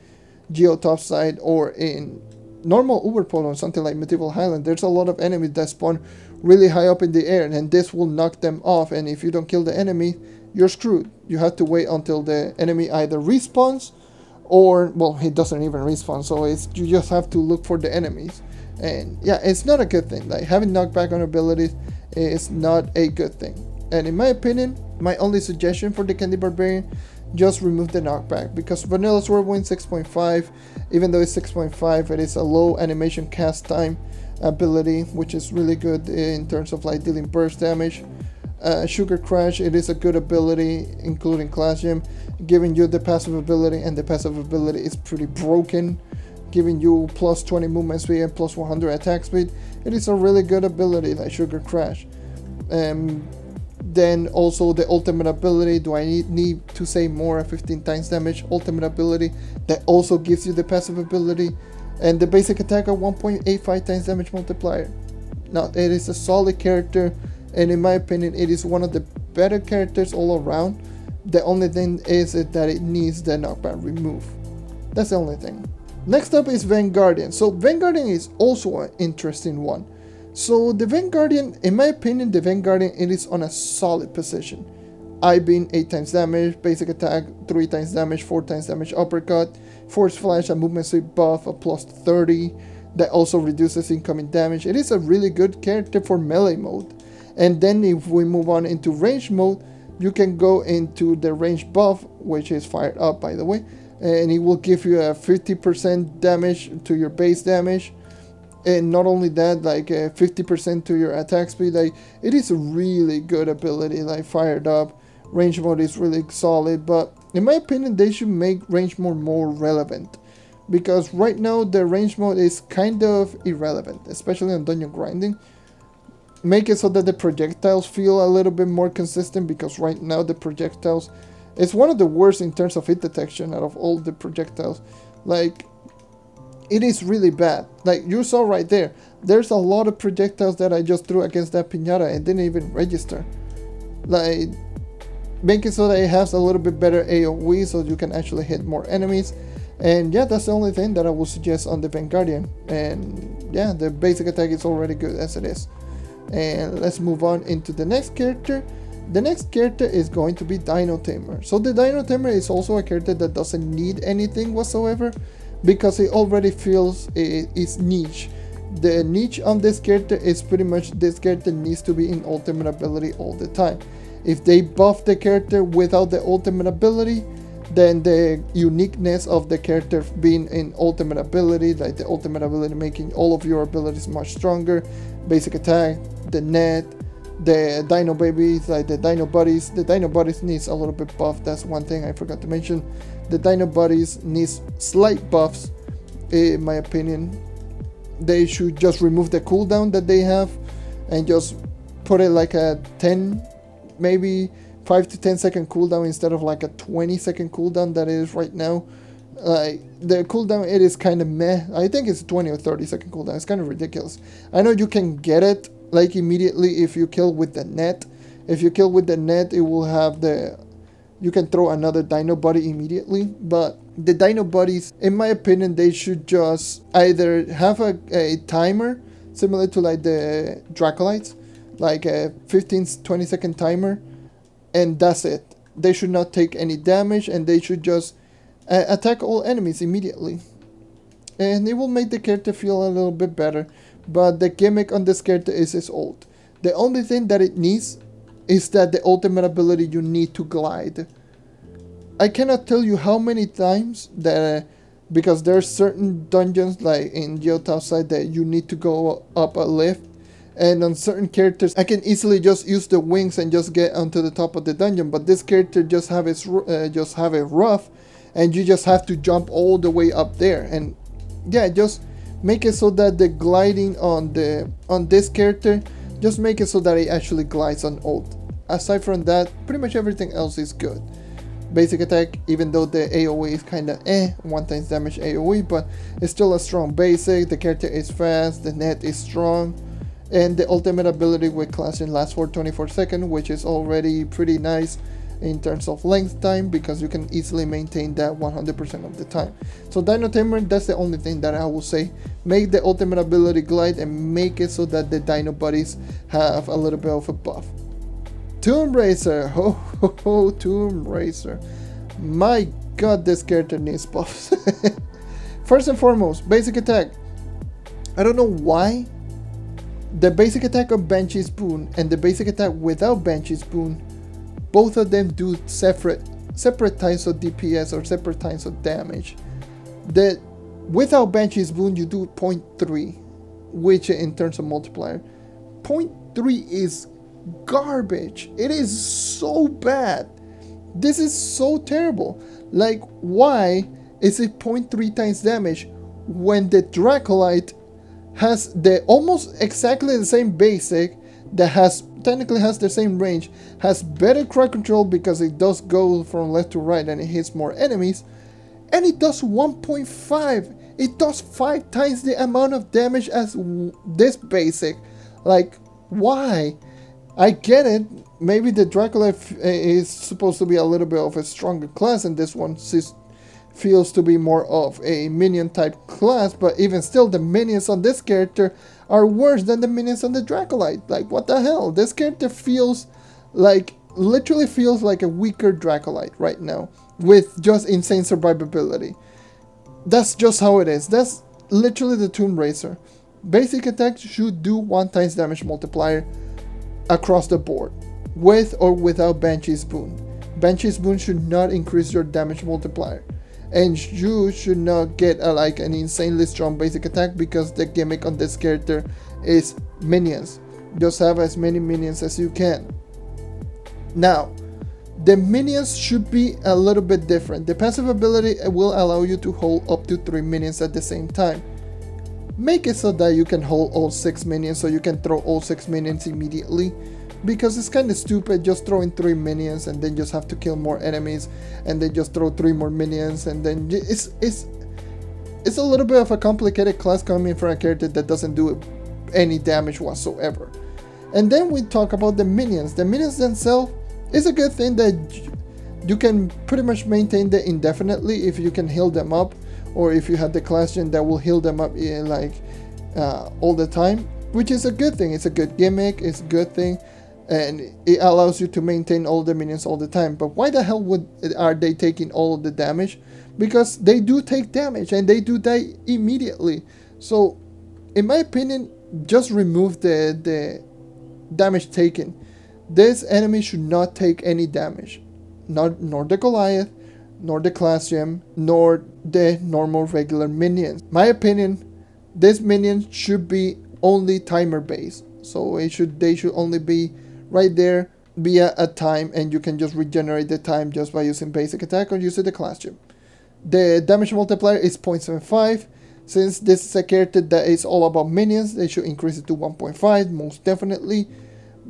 Geo Topside or in normal Uberpol or something like Medieval Highland. There's a lot of enemies that spawn really high up in the air, and this will knock them off, and if you don't kill the enemy, you're screwed. You have to wait until the enemy either respawns or, well, he doesn't even respawn, so you just have to look for the enemies. And yeah, it's not a good thing. Like, having knockback on abilities is not a good thing. And in my opinion, my only suggestion for the Candy Barbarian, just remove the knockback, because Vanilla Swordwind 6.5, even though it's 6.5, it is a low animation cast time ability, which is really good in terms of like dealing burst damage. Sugar Crash, it is a good ability, including Clash Gem, giving you the passive ability, and the passive ability is pretty broken, giving you plus 20 movement speed and plus 100 attack speed. It is a really good ability, like Sugar Crash. Then also the ultimate ability, do I need to say more? A 15 times damage ultimate ability that also gives you the passive ability, and the basic attack of 1.85 times damage multiplier. Now, it is a solid character, and in my opinion, it is one of the better characters all around. The only thing is that it needs the knockback remove. That's the only thing. Next up is Vanguardian. So Vanguardian is also an interesting one. So the Vanguardian, in my opinion, the Vanguardian, it is on a solid position. I being 8 times damage, basic attack 3 times damage, 4 times damage uppercut, force flash, a movement speed buff, a plus 30 that also reduces incoming damage. It is a really good character for melee mode. And then if we move on into range mode, you can go into the range buff, which is fired up, by the way, and it will give you a 50% damage to your base damage. And not only that, like 50% to your attack speed. Like, it is a really good ability, like fired up. Range mode is really solid, but in my opinion, they should make range mode more relevant, because right now the range mode is kind of irrelevant, especially on dungeon grinding. Make it so that the projectiles feel a little bit more consistent, because right now the projectiles is one of the worst in terms of hit detection out of all the projectiles. Like, it is really bad. Like you saw right there, there's a lot of projectiles that I just threw against that piñata and didn't even register. Like, make it so that it has a little bit better AoE so you can actually hit more enemies. And yeah, that's the only thing that I would suggest on the Vanguardian. And yeah, the basic attack is already good as it is. And let's move on into the next character. The next character is going to be Dino Tamer. So the Dino Tamer is also a character that doesn't need anything whatsoever, because it already feels its niche. The niche on this character is pretty much this character needs to be in ultimate ability all the time. If they buff the character without the ultimate ability, then the uniqueness of the character being in ultimate ability, like the ultimate ability making all of your abilities much stronger, basic attack, the net, the dino babies, like the dino buddies. The dino buddies needs a little bit buff. That's one thing I forgot to mention. The dino buddies needs slight buffs, in my opinion. They should just remove the cooldown that they have and just put it like a 10, maybe 5 to 10 second cooldown instead of like a 20 second cooldown that it is right now. Like, the cooldown, it is kind of meh. I think it's 20 or 30 second cooldown. It's kind of ridiculous. I know you can get it like immediately if you kill with the net. If you kill with the net, it will have you can throw another dino buddy immediately. But the dino buddies, in my opinion, they should just either have a timer similar to like the Dracolytes, like a 15-20 second timer, and that's it. They should not take any damage, and they should just attack all enemies immediately, and it will make the character feel a little bit better. But the gimmick on this character is its ult. The only thing that it needs is that the ultimate ability, you need to glide. I cannot tell you how many times that because there's certain dungeons like in JNMG side that you need to go up a lift, and on certain characters I can easily just use the wings and just get onto the top of the dungeon. But this character just have it rough, and you just have to jump all the way up there. And yeah, just make it so that the gliding on this character, just make it so that it actually glides on ult. Aside from that, pretty much everything else is good. Basic attack, even though the AoE is kinda 1 times damage AoE, but it's still a strong basic. The character is fast, the net is strong, and the ultimate ability with clashing lasts for 24 seconds, which is already pretty nice in terms of length time, because you can easily maintain that 100% of the time. So Dino Tamer, that's the only thing that I will say. Make the ultimate ability glide, and make it so that the dino buddies have a little bit of a buff. Tomb Racer, ho ho ho, Tomb Racer. My god, this character needs buffs. First and foremost, basic attack. I don't know why the basic attack of Banshee's Boon and the basic attack without Banshee's Boon, both of them do separate times of DPS or separate times of damage. That without Banshee's Boon you do 0.3, which in terms of multiplier, 0.3 is garbage. It is so bad. This is so terrible. Like, why is it 0.3 times damage when the Dracolyte has the almost exactly the same basic, that has technically has the same range, has better crowd control because it does go from left to right and it hits more enemies, and it does 1.5. It does 5 times the amount of damage as this basic. Like, why? I get it. Maybe the Dracolyte is supposed to be a little bit of a stronger class, and this one feels to be more of a minion type class, but even still, the minions on this character are worse than the minions on the Dracolyte. Like, what the hell? This character feels like, literally feels like a weaker Dracolyte right now, with just insane survivability. That's just how it is. That's literally the Tomb Racer. Basic attack should do 1 times damage multiplier across the board, with or without Banshee's Boon. Banshee's Boon should not increase your damage multiplier, and you should not get like an insanely strong basic attack because the gimmick on this character is minions. Just have as many minions as you can. Now, the minions should be a little bit different. The passive ability will allow you to hold up to 3 minions at the same time. Make it so that you can hold all 6 minions, so you can throw all 6 minions immediately, because it's kind of stupid just throwing 3 minions and then just have to kill more enemies and then just throw 3 more minions, and then it's a little bit of a complicated class coming from a character that doesn't do any damage whatsoever. And then we talk about the minions. The minions themselves is a good thing that you can pretty much maintain them indefinitely if you can heal them up, or if you have the class gen that will heal them up all the time, which is a good thing. It's a good gimmick, it's a good thing, and it allows you to maintain all the minions all the time. But why the hell are they taking all of the damage? Because they do take damage and they do die immediately. So in my opinion, just remove the damage taken. This enemy should not take any damage, nor the Goliath, nor the class gem, nor the normal regular minions. My opinion, this minion should be only timer based, so they should only be right there via a time, and you can just regenerate the time just by using basic attack or using the class gem. The damage multiplier is 0.75. Since this is a character that is all about minions, they should increase it to 1.5 most definitely,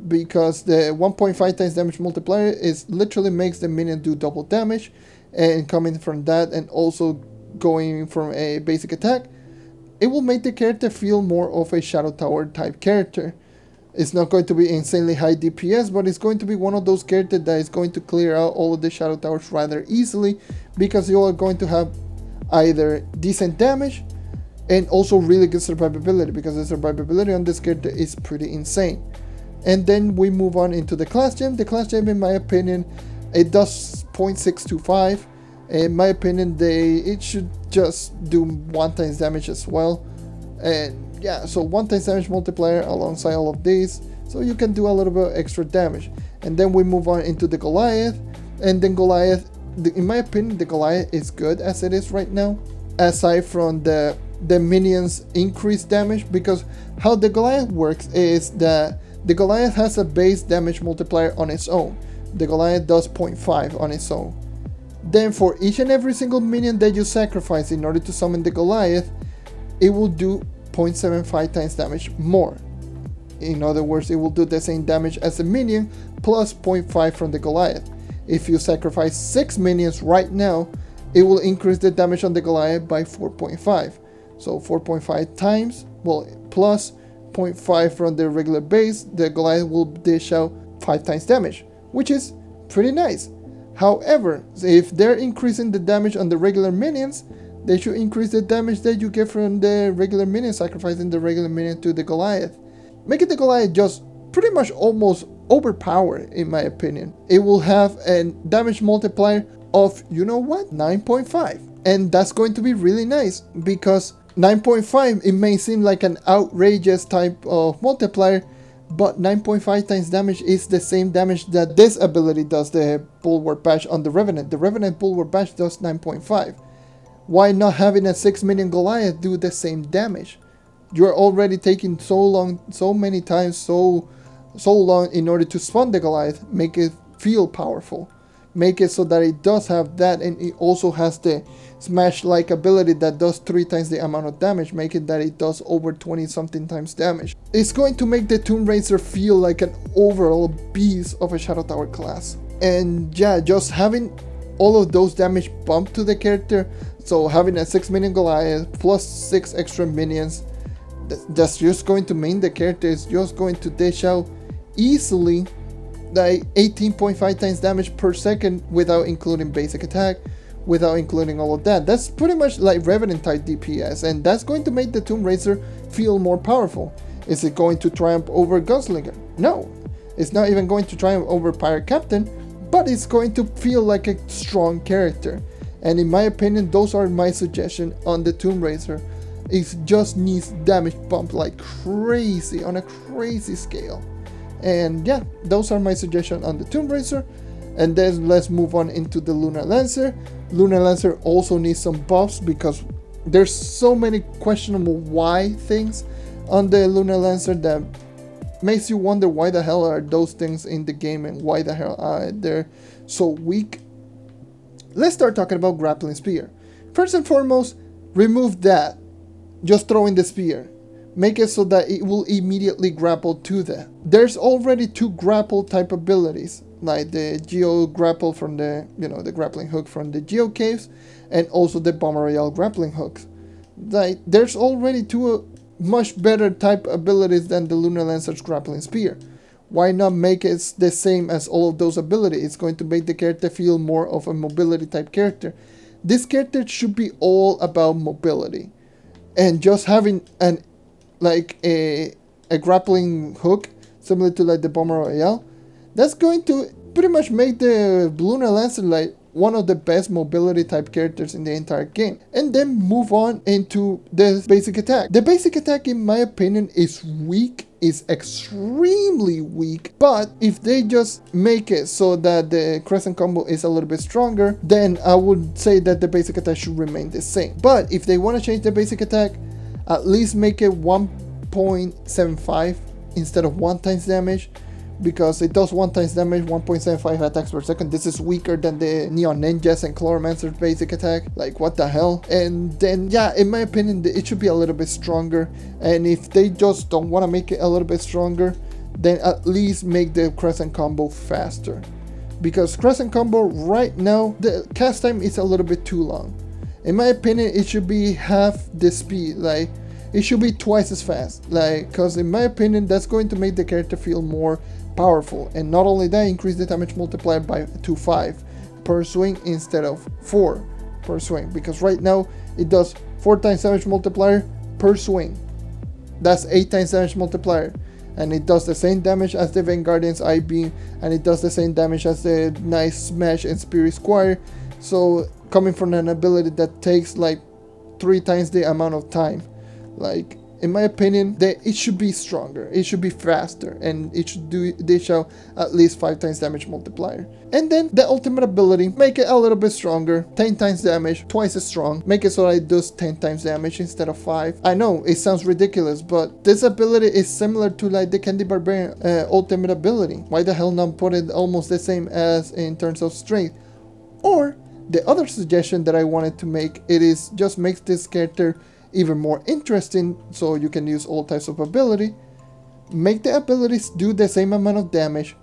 because the 1.5 times damage multiplier is literally makes the minion do double damage. And coming from that, and also going from a basic attack, it will make the character feel more of a Shadow Tower type character. It's not going to be insanely high DPS, but it's going to be one of those characters that is going to clear out all of the Shadow Towers rather easily, because you are going to have either decent damage and also really good survivability, because the survivability on this character is pretty insane. And then we move on into the class gem. The class gem, in my opinion, it does 0.625. In my opinion, it should just do 1 times damage as well. And yeah, so 1 times damage multiplier alongside all of these, so you can do a little bit of extra damage. And then we move on into the Goliath. And then Goliath, in my opinion, the Goliath is good as it is right now, aside from the minions increased damage, because how the Goliath works is that the Goliath has a base damage multiplier on its own. The Goliath does 0.5 on its own. Then for each and every single minion that you sacrifice in order to summon the Goliath, it will do 0.75 times damage more. In other words, it will do the same damage as a minion plus 0.5 from the Goliath. If you sacrifice 6 minions right now, it will increase the damage on the Goliath by 4.5. So 4.5 times, well, plus 0.5 from the regular base, the Goliath will dish out 5 times damage, which is pretty nice. However, if they're increasing the damage on the regular minions, they should increase the damage that you get from the regular minion, sacrificing the regular minion to the Goliath. Making the Goliath just pretty much almost overpowered, in my opinion. It will have a damage multiplier of, you know what, 9.5. And that's going to be really nice, because 9.5, it may seem like an outrageous type of multiplier, but 9.5 times damage is the same damage that this ability does, the Bulwark Bash on the Revenant. The Revenant Bulwark Bash does 9.5. Why not having a 6 minion Goliath do the same damage? You're already taking so many times so so long in order to spawn the Goliath, make it feel powerful. Make it so that it does have that, and it also has the smash-like ability that does 3 times the amount of damage, make it that it does over 20 something times damage. It's going to make the Tomb Raider feel like an overall beast of a Shadow Tower class. And yeah, just having all of those damage bumped to the character, so having a 6 minion Goliath plus 6 extra minions, that's just going to mean the character is just going to dish out easily like 18.5 times damage per second without including basic attack, without including all of that. That's pretty much like Revenant type DPS, and that's going to make the Tomb Raider feel more powerful. Is it going to triumph over Gunslinger? No, it's not even going to triumph over Pirate Captain, but it's going to feel like a strong character. And in my opinion, those are my suggestions on the Tomb Raider. It just needs damage bump like crazy, on a crazy scale. And yeah, those are my suggestions on the Tomb Raider. And then let's move on into the Lunar Lancer. Lunar Lancer also needs some buffs because there's so many questionable why things on the Lunar Lancer that makes you wonder why the hell are those things in the game and why the hell are they so weak. Let's start talking about Grappling Spear. First and foremost, remove that. Just throw in the spear. Make it so that it will immediately grapple to that. There's already 2 grapple type abilities, like the Geo grapple from the, the grappling hook from the Geo caves, and also the Boomeranger grappling hooks. Like, there's already 2 much better type abilities than the Lunar Lancer's grappling spear. Why not make it the same as all of those abilities? It's going to make the character feel more of a mobility type character. This character should be all about mobility, and just having a grappling hook similar to like the Boomeranger, that's going to pretty much make the Lunar Lancer like one of the best mobility type characters in the entire game. And then move on into the basic attack. The basic attack, in my opinion, is weak, is extremely weak, but if they just make it so that the crescent combo is a little bit stronger, then I would say that the basic attack should remain the same. But if they want to change the basic attack, at least make it 1.75 instead of 1 times damage, because it does 1 times damage, 1.75 attacks per second. This is weaker than the Neon Ninjas and Chloromancer's basic attack. Like, what the hell? And then, yeah, in my opinion, it should be a little bit stronger. And if they just don't want to make it a little bit stronger, then at least make the crescent combo faster. Because crescent combo right now, the cast time is a little bit too long. In my opinion, it should be half the speed. Like, it should be twice as fast. Like, because in my opinion, that's going to make the character feel more powerful. And not only that, increase the damage multiplier to 5 per swing instead of 4 per swing. Because right now, it does 4 times damage multiplier per swing. That's 8 times damage multiplier. And it does the same damage as the Vanguardian's I-Beam. And it does the same damage as the Nice Smash and Spirit Squire. So, coming from an ability that takes like 3 times the amount of time. Like, in my opinion, it should be stronger, it should be faster, and it should dish out at least 5 times damage multiplier. And then the ultimate ability, make it a little bit stronger, 10 times damage, twice as strong, make it so that it does 10 times damage instead of 5. I know, it sounds ridiculous, but this ability is similar to like the Candy Barbarian ultimate ability. Why the hell not put it almost the same as in terms of strength? Or, the other suggestion that I wanted to make, it is just makes this character even more interesting, so you can use all types of ability. Make the abilities do the same amount of damage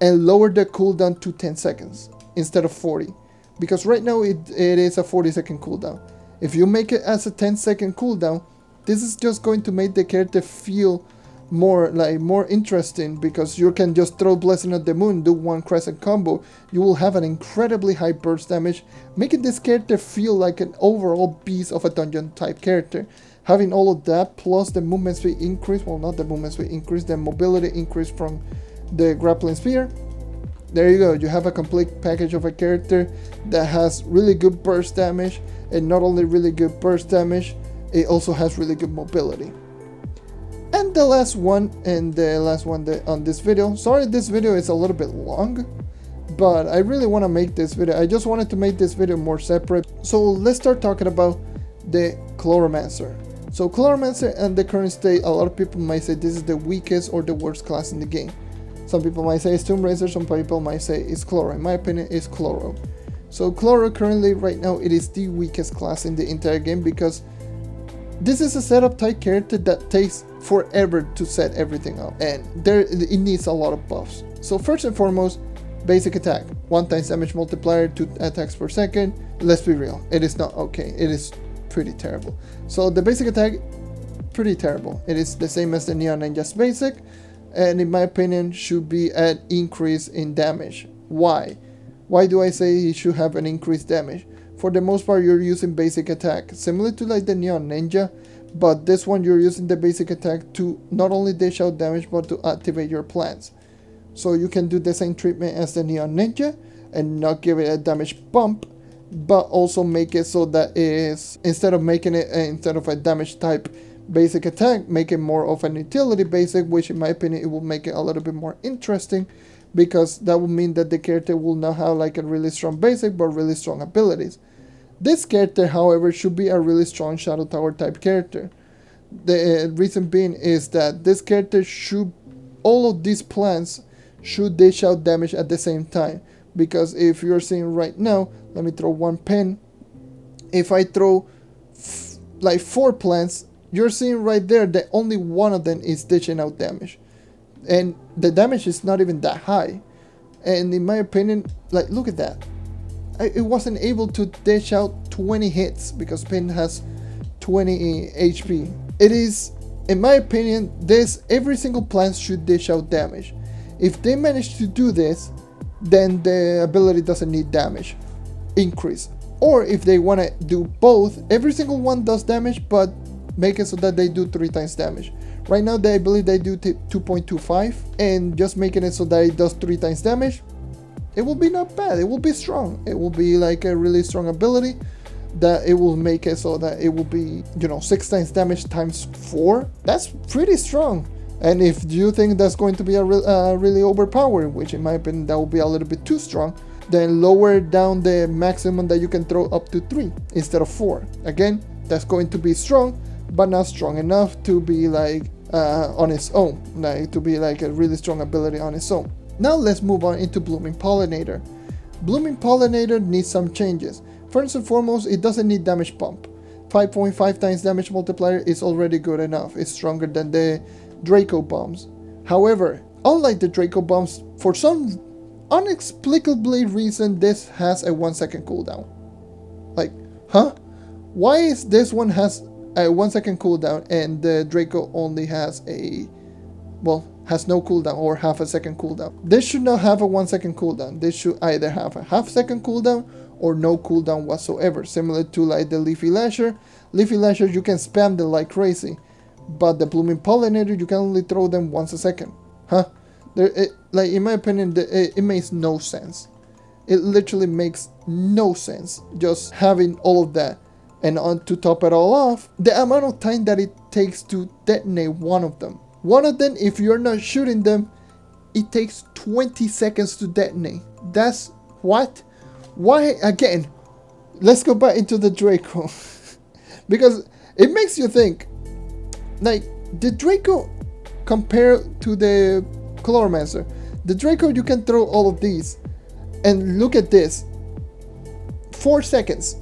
and lower the cooldown to 10 seconds instead of 40, because right now it is a 40-second cooldown. If you make it as a 10-second cooldown, this is just going to make the character feel more interesting, because you can just throw Blessing of the Moon, do 1 crescent combo, you will have an incredibly high burst damage, making this character feel like an overall beast of a dungeon type character. Having all of that plus the movement speed increase, well, not the movement speed increase, the mobility increase from the grappling spear. There you go, you have a complete package of a character that has really good burst damage, and not only really good burst damage, it also has really good mobility. And the last one, on this video, sorry this video is a little bit long, but I really want to make this video, I just wanted to make this video more separate. So let's start talking about the Chloromancer. So Chloromancer and the current state, a lot of people might say this is the weakest or the worst class in the game. Some people might say it's Tomb Raider, some people might say it's Chloro. In my opinion, it's Chloro. So Chloro currently, right now, it is the weakest class in the entire game because this is a setup type character that takes forever to set everything up, and it needs a lot of buffs. So first and foremost, basic attack, 1 times damage multiplier, 2 attacks per second. Let's be real, it is not okay, it is pretty terrible. So the basic attack, pretty terrible. It is the same as the Neon Ninja's basic, and in my opinion should be an increase in damage. Why do I say he should have an increased damage? For the most part, you're using basic attack, similar to like the Neon Ninja, but this one you're using the basic attack to not only dish out damage but to activate your plants. So you can do the same treatment as the Neon Ninja and not give it a damage bump, but also make it so that is instead of a damage type basic attack, make it more of an utility basic, which in my opinion it will make it a little bit more interesting, because that will mean that the character will not have like a really strong basic but really strong abilities. This character, however, should be a really strong Shadow Tower type character. The reason being is that this character should, all of these plants should dish out damage at the same time. Because if you're seeing right now, let me throw one pen. If I throw like 4 plants, you're seeing right there that only one of them is dishing out damage. And the damage is not even that high. And in my opinion, like look at that. It wasn't able to dish out 20 hits because Pin has 20 HP. It is, in my opinion, every single plant should dish out damage. If they manage to do this, then the ability doesn't need damage increase. Or if they want to do both, every single one does damage, but make it so that they do 3 times damage. Right now, I believe they do 2.25, and just making it so that it does 3 times damage, it will be not bad. It will be strong. It will be like a really strong ability that it will make it so that it will be, 6 times damage times 4. That's pretty strong. And if you think that's going to be really overpowered, which in my opinion that will be a little bit too strong, then lower down the maximum that you can throw up to 3 instead of 4. Again, that's going to be strong, but not strong enough to be like on its own, like to be like a really strong ability on its own. Now let's move on into Blooming Pollinator. Blooming Pollinator needs some changes. First and foremost, it doesn't need damage bump. 5.5 times damage multiplier is already good enough. It's stronger than the Draco bombs. However, unlike the Draco bombs, for some inexplicably reason, this has a 1 second cooldown. Like, huh? Why is this one has a 1 second cooldown and the Draco only has has no cooldown or half a second cooldown? This should not have a 1 second cooldown. This should either have a half second cooldown or no cooldown whatsoever, similar to like the Leafy Lasher. Leafy Lasher, you can spam them like crazy, but the Blooming Pollinator, you can only throw them once a second. Huh? Like in my opinion, it makes no sense. It literally makes no sense just having all of that. And to top it all off, the amount of time that it takes to detonate one of them. One of them, if you're not shooting them, it takes 20 seconds to detonate. That's what? Why? Again, let's go back into the Draco. Because it makes you think, like, the Draco compared to the Chloromancer. The Draco, you can throw all of these. And look at this. 4 seconds.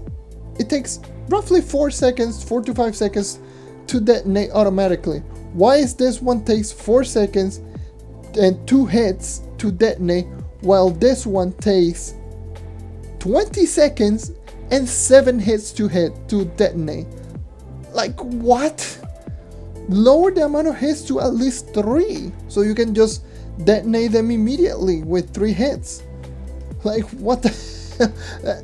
It takes roughly 4 seconds, 4 to 5 seconds to detonate automatically. Why is this one takes 4 seconds and 2 hits to detonate, while this one takes 20 seconds and 7 hits to detonate? Like, what? Lower the amount of hits to at least 3, so you can just detonate them immediately with 3 hits. Like, what the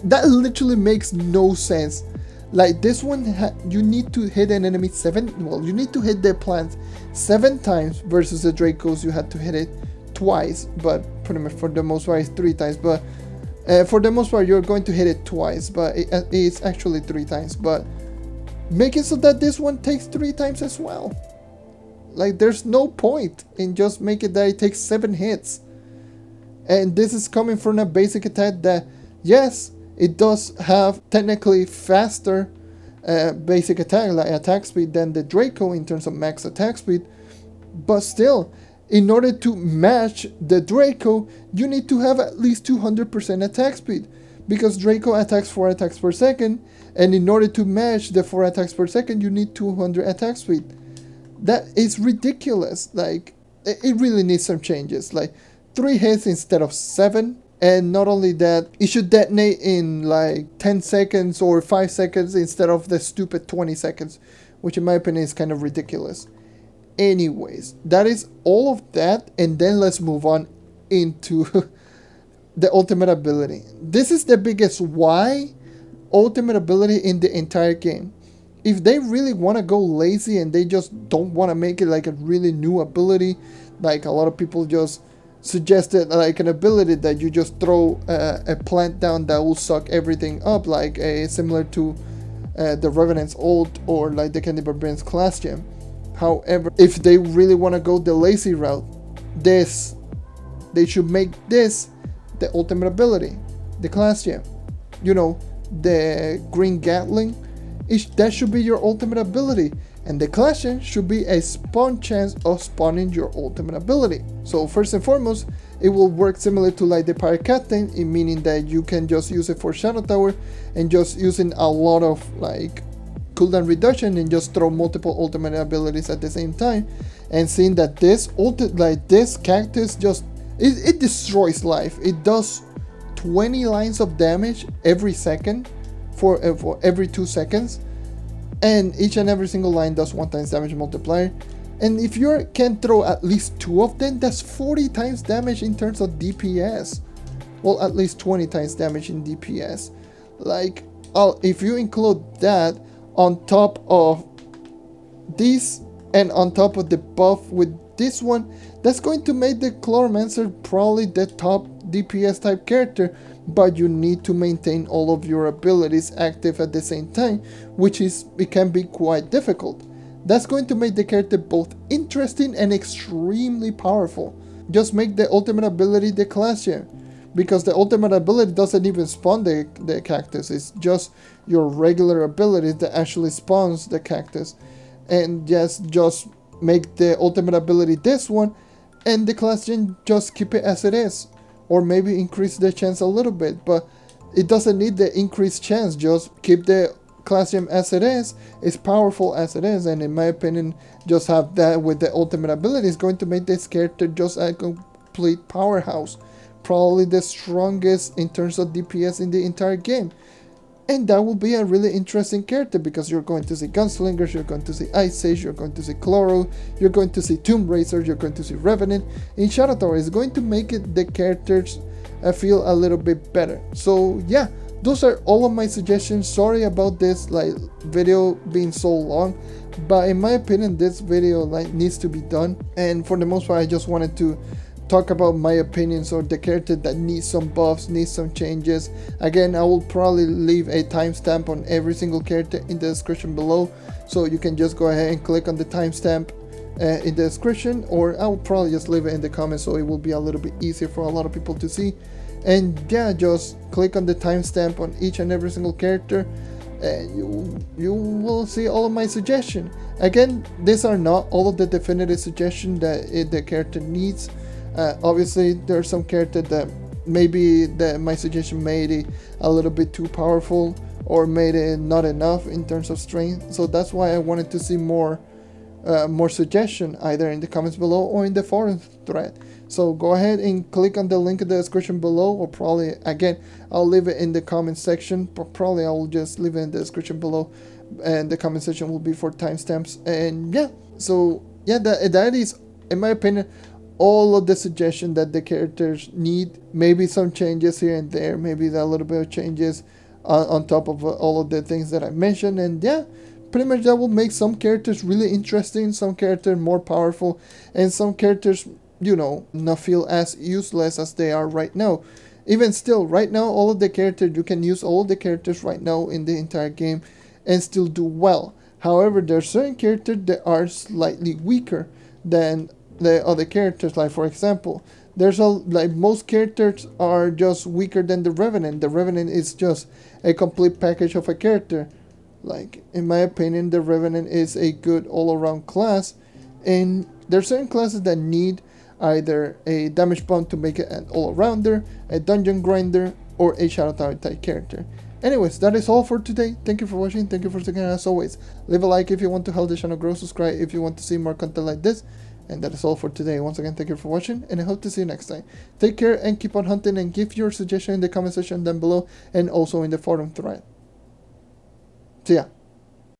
that literally makes no sense. Like, this one, you need to hit an enemy you need to hit their plants 7 times, versus the Dracos you had to hit it twice, but pretty much for the most part it's 3 times, but for the most part you're going to hit it twice, but it's actually 3 times, but make it so that this one takes 3 times as well. Like, there's no point in just making that it takes 7 hits. And this is coming from a basic attack that, yes, it does have technically faster basic attack, like attack speed, than the Draco in terms of max attack speed. But still, in order to match the Draco, you need to have at least 200% attack speed, because Draco attacks 4 attacks per second, and in order to match the 4 attacks per second, you need 200 attack speed. That is ridiculous. Like, it really needs some changes, like 3 hits instead of 7. And not only that, it should detonate in like 10 seconds or 5 seconds instead of the stupid 20 seconds, which in my opinion is kind of ridiculous. Anyways, that is all of that, and then let's move on into the ultimate ability. This is the biggest why ultimate ability in the entire game. If they really want to go lazy and they just don't want to make it like a really new ability, like a lot of people just suggested, like an ability that you just throw a plant down that will suck everything up, like similar to the Revenant's ult or like the Candy Barbarian's class gem. However, if they really want to go the lazy route, they should make this the ultimate ability, the class gem. You know, the green Gatling, that should be your ultimate ability, and the class gem should be a spawn chance of spawning your ultimate ability. So first and foremost, it will work similar to like the Pirate Captain, meaning that you can just use it for Shadow Tower and just using a lot of like cooldown reduction and just throw multiple ultimate abilities at the same time, and seeing that this cactus just it destroys life. It does 20 lines of damage every second for every 2 seconds, and each and every single line does 1 times damage multiplier. And if you can throw at least 2 of them, that's 40 times damage in terms of DPS. Well, at least 20 times damage in DPS. Like, if you include that on top of this and on top of the buff with this one, that's going to make the Chloromancer probably the top DPS type character, but you need to maintain all of your abilities active at the same time, it can be quite difficult. That's going to make the character both interesting and extremely powerful. Just make the ultimate ability the class gem, because the ultimate ability doesn't even spawn the cactus. It's just your regular ability that actually spawns the cactus. And just make the ultimate ability this one, and the class gem just keep it as it is, or maybe increase the chance a little bit, but it doesn't need the increased chance. Just keep the class gem as it is. It's powerful as it is, and in my opinion, just have that with the ultimate ability is going to make this character just a complete powerhouse, probably the strongest in terms of DPS in the entire game. And that will be a really interesting character, because you're going to see Gunslingers, you're going to see Ice Sage, you're going to see Chloro, you're going to see Tomb Racer, you're going to see Revenant. In Shadow Tower, it's going to make it the characters feel a little bit better. So yeah, those are all of my suggestions. Sorry about this video being so long, but in my opinion, this video needs to be done. And for the most part, I just wanted to talk about my opinions on the character that needs some buffs, needs some changes. Again, I will probably leave a timestamp on every single character in the description below, so you can just go ahead and click on the timestamp in the description, or I will probably just leave it in the comments so it will be a little bit easier for a lot of people to see. And yeah, just click on the timestamp on each and every single character, and you will see all of my suggestions. Again, these are not all of the definitive suggestions that the character needs. Obviously, there are some characters that maybe my suggestion made it a little bit too powerful, or made it not enough in terms of strength. So that's why I wanted to see more suggestion either in the comments below or in the forum thread. So go ahead and click on the link in the description below, or probably, again, I'll leave it in the comment section, but probably I will just leave it in the description below, and the comment section will be for timestamps. And yeah, so yeah, that is, in my opinion, all of the suggestions that the characters need. Maybe some changes here and there, maybe a little bit of changes on top of all of the things that I mentioned. And yeah, pretty much that will make some characters really interesting, some characters more powerful, and some characters, you know, not feel as useless as they are right now. Even still, right now, all of the characters, you can use all the characters right now in the entire game and still do well. However, there are certain characters that are slightly weaker than the other characters. Like, for example, there's most characters are just weaker than the Revenant. The Revenant is just a complete package of a character. Like, in my opinion, the Revenant is a good all-around class, and there are certain classes that need either a damage bump to make it an all-arounder, a dungeon grinder, or a Shadow Tower type character. Anyways, that is all for today. Thank you for watching. Thank you for sticking. As always, leave a like if you want to help the channel grow, subscribe if you want to see more content like this. And that is all for today. Once again, thank you for watching, and I hope to see you next time. Take care and keep on hunting, and give your suggestion in the comment section down below and also in the forum thread. See ya.